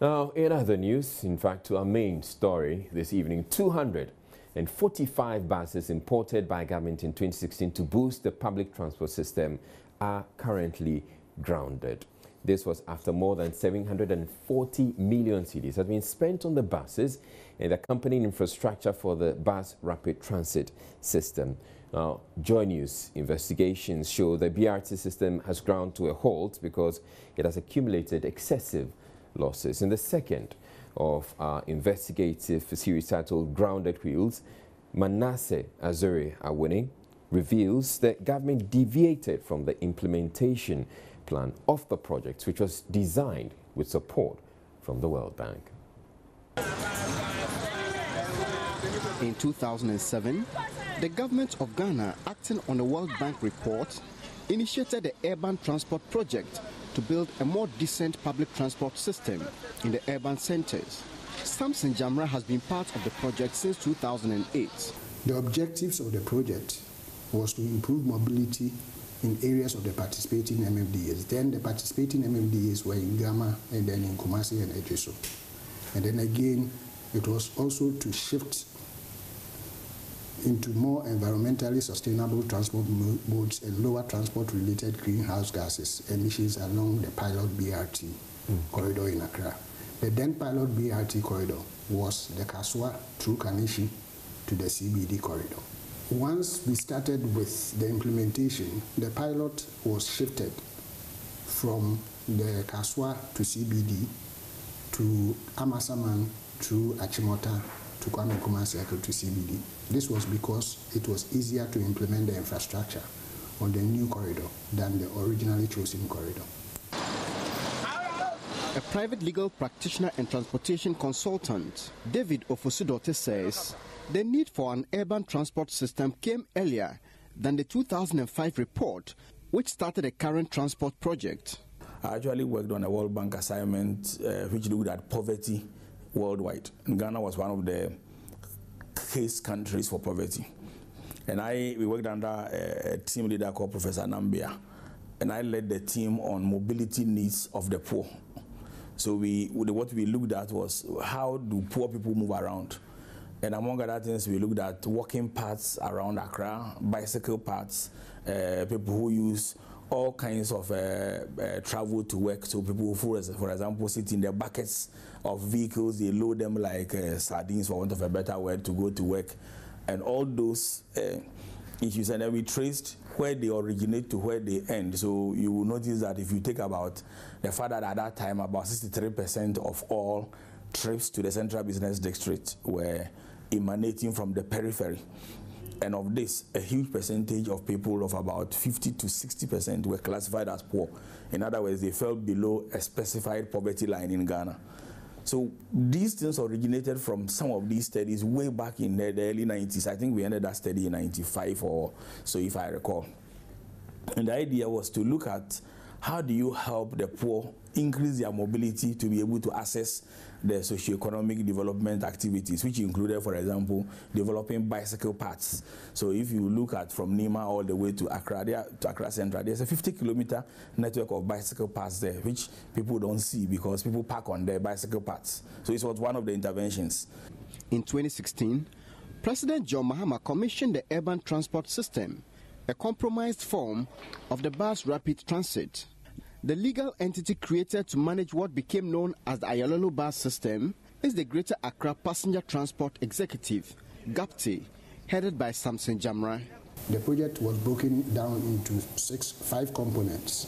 Now, in other news, in fact, to our main story this evening, 245 buses imported by government in 2016 to boost the public transport system are currently grounded. This was after more than 740 million cedis have been spent on the buses and accompanying infrastructure for the bus rapid transit system. Now, JoyNews investigations show the BRT system has ground to a halt because it has accumulated excessive losses. In the second of our investigative series titled Grounded Wheels, Manasseh Azure Awini reveals that government deviated from the implementation plan of the project, which was designed with support from the World Bank. In 2007, the government of Ghana, acting on the World Bank report, initiated the urban transport project to build a more decent public transport system in the urban centers. Samson Jamra has been part of the project since 2008. The objectives of the project was to improve mobility in areas of the participating MFDAs. Then the participating MFDAs were in Gama and then in Kumasi and Ejiso. And then again, it was also to shift into more environmentally sustainable transport modes and lower transport-related greenhouse gases emissions along the pilot BRT corridor in Accra. The then pilot BRT corridor was the Kaswa through Kanishi to the CBD corridor. Once we started with the implementation, the pilot was shifted from the Kaswa to CBD to Amasaman through Achimota to Kwame Nkrumah Circle to CBD. This was because it was easier to implement the infrastructure on the new corridor than the originally chosen corridor. A private legal practitioner and transportation consultant, David Ofosudote, says the need for an urban transport system came earlier than the 2005 report, which started a current transport project. I actually worked on a World Bank assignment which looked at poverty worldwide. And Ghana was one of the case countries for poverty. And we worked under a team leader called Professor Nambia. And I led the team on mobility needs of the poor. So what we looked at was how do poor people move around? And among other things, we looked at walking paths around Accra, bicycle paths, people who use all kinds of travel to work. So people who, for example, sit in their buckets of vehicles, they load them like sardines, for want of a better word, to go to work. And all those issues, and then we traced where they originate to where they end. So you will notice that if you take about the fact that at that time about 63% of all trips to the Central Business District were emanating from the periphery. And of this, a huge percentage of people, of about 50 to 60%, were classified as poor. In other words, they fell below a specified poverty line in Ghana. So these things originated from some of these studies way back in the early 90s. I think we ended that study in 95 or so, if I recall. And the idea was to look at how do you help the poor increase their mobility to be able to access the socioeconomic development activities, which included, for example, developing bicycle paths. So if you look at from Nima all the way to Accra, to Accra Central, there's a 50-kilometer network of bicycle paths there, which people don't see because people park on their bicycle paths. So it was one of the interventions. In 2016, President John Mahama commissioned the urban transport system, a compromised form of the bus rapid transit. The legal entity created to manage what became known as the Ayalolo bus system is the Greater Accra Passenger Transport Executive, gov't, headed by Samson Jamra. The project was broken down into 5 components.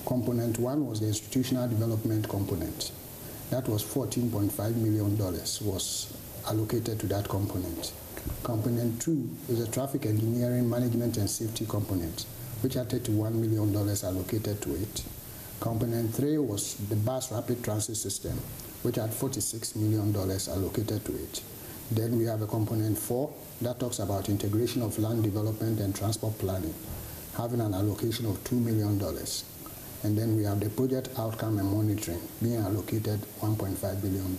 Component 1 was the institutional development component. That was $14.5 million was allocated to that component. Component 2 is a traffic engineering, management and safety component, which had $31 million allocated to it. Component 3 was the bus rapid transit system, which had $46 million allocated to it. Then we have a component 4 that talks about integration of land development and transport planning, having an allocation of $2 million. And then we have the project outcome and monitoring, being allocated $1.5 billion.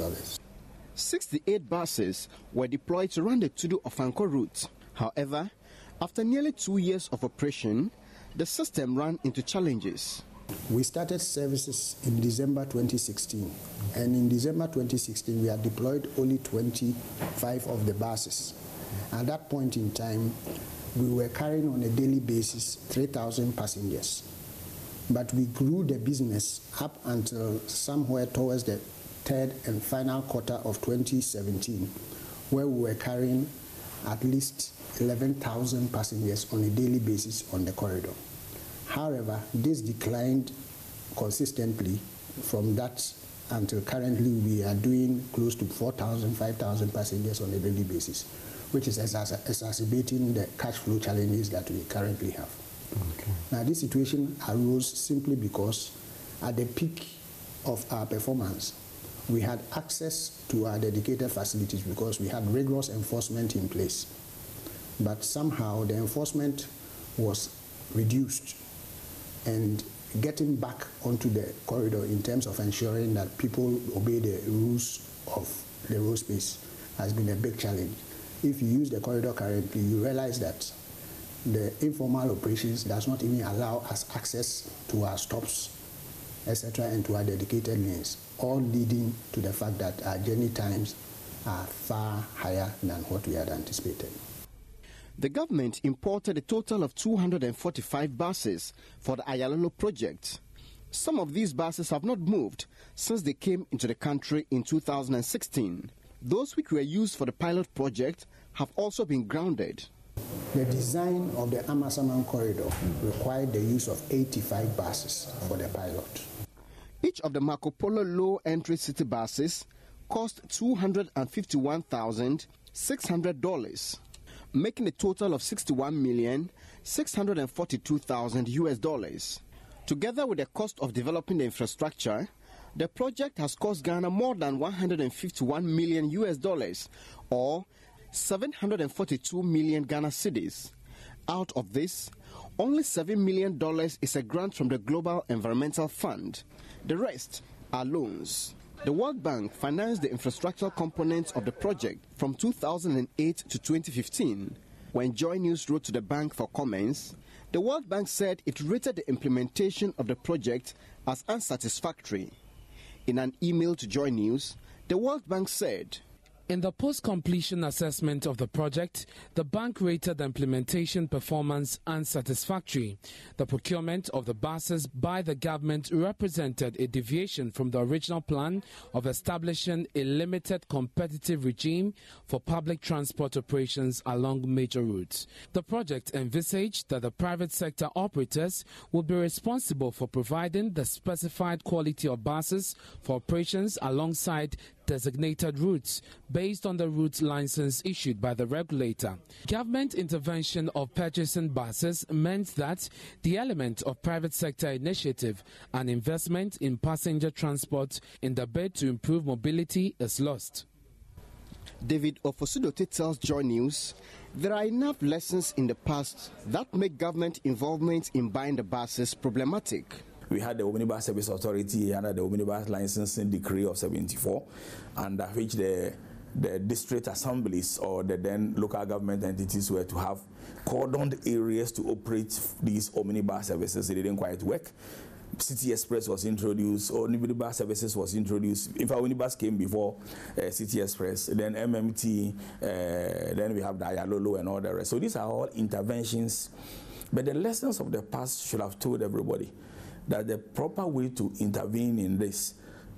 68 buses were deployed to run the Tudu-Ofanko route. However, after nearly 2 years of operation, the system ran into challenges. We started services in December 2016, and in December 2016 we had deployed only 25 of the buses. At that point in time, we were carrying on a daily basis 3,000 passengers. But we grew the business up until somewhere towards the third and final quarter of 2017, where we were carrying at least 11,000 passengers on a daily basis on the corridor. However, this declined consistently from that until currently we are doing close to 4,000, 5,000 passengers on a daily basis, which is exacerbating the cash flow challenges that we currently have. Okay. Now, this situation arose simply because at the peak of our performance, we had access to our dedicated facilities because we had rigorous enforcement in place. But somehow the enforcement was reduced, and getting back onto the corridor in terms of ensuring that people obey the rules of the road space has been a big challenge. If you use the corridor currently, you realize that the informal operations does not even allow us access to our stops, etc., and to our dedicated lanes, all leading to the fact that our journey times are far higher than what we had anticipated. The government imported a total of 245 buses for the Ayalolo project. Some of these buses have not moved since they came into the country in 2016. Those which were used for the pilot project have also been grounded. The design of the Amasaman corridor required the use of 85 buses for the pilot. Each of the Marco Polo low-entry city buses cost $251,600. Making a total of $61,642,000 US. Together with the cost of developing the infrastructure, the project has cost Ghana more than $151 million US, or 742 million Ghana cedis. Out of this, only $7 million is a grant from the Global Environmental Fund. The rest are loans. The World Bank financed the infrastructural components of the project from 2008 to 2015. When JoyNews wrote to the bank for comments, the World Bank said it rated the implementation of the project as unsatisfactory. In an email to JoyNews, the World Bank said, in the post-completion assessment of the project, the bank rated the implementation performance unsatisfactory. The procurement of the buses by the government represented a deviation from the original plan of establishing a limited competitive regime for public transport operations along major routes. The project envisaged that the private sector operators would be responsible for providing the specified quality of buses for operations alongside designated routes based on the route license issued by the regulator. Government intervention of purchasing buses meant that the element of private sector initiative and investment in passenger transport in the bid to improve mobility is lost. David Ofosudote tells JoyNews there are enough lessons in the past that make government involvement in buying the buses problematic. We had the Omnibus Service Authority under the Omnibus Licensing Decree of 74, under which the district assemblies or the then local government entities were to have cordoned areas to operate these omnibus services. It didn't quite work. City Express was introduced, omnibus services was introduced. In fact, omnibus came before City Express, then MMT, then we have the Ayalolo and all the rest. So these are all interventions. But the lessons of the past should have told everybody that the proper way to intervene in this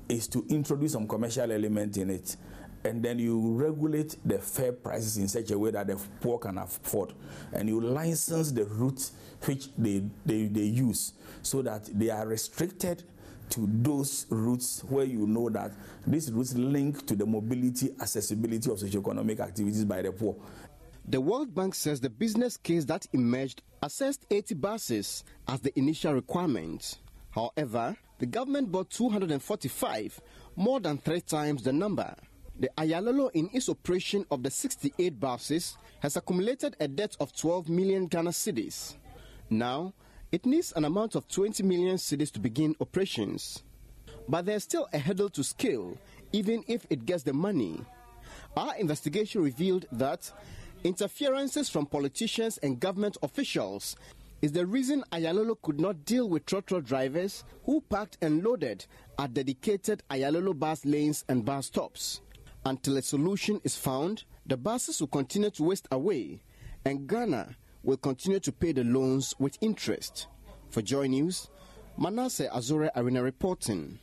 is to introduce some commercial element in it, and then you regulate the fare prices in such a way that the poor can afford, and you license the routes which they use so that they are restricted to those routes where you know that these routes link to the mobility, accessibility of socioeconomic activities by the poor. The World Bank says the business case that emerged assessed 80 buses as the initial requirement. However, the government bought 245, more than 3 times the number. The Ayalolo in its operation of the 68 buses has accumulated a debt of 12 million Ghana cedis. Now, it needs an amount of 20 million cedis to begin operations. But there's still a hurdle to scale, even if it gets the money. Our investigation revealed that interferences from politicians and government officials is the reason Ayalolo could not deal with trotro drivers who parked and loaded at dedicated Ayalolo bus lanes and bus stops. Until a solution is found, the buses will continue to waste away, and Ghana will continue to pay the loans with interest. For Joy News, Manasseh Azure Arena reporting.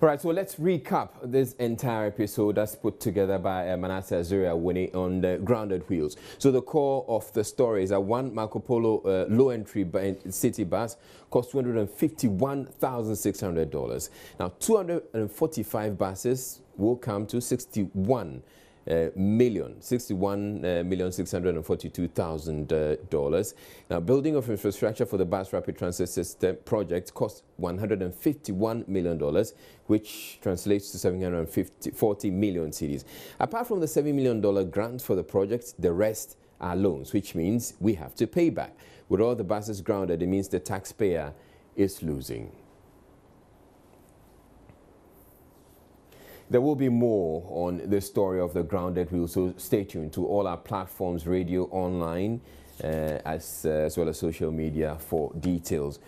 All right, so let's recap this entire episode that's put together by Manasseh Azure on the grounded wheels. So the core of the story is that one Marco Polo low-entry city bus cost $251,600. Now, 245 buses will come to $61,642,000. Now, building of infrastructure for the bus rapid transit system project cost $151 million, which translates to 740 million cedis. Apart from the $7 million grant for the project, the rest are loans, which means we have to pay back. With all the buses grounded, it means the taxpayer is losing. There will be more on the story of the grounded wheels, so stay tuned to all our platforms, radio, online, as well as social media for details.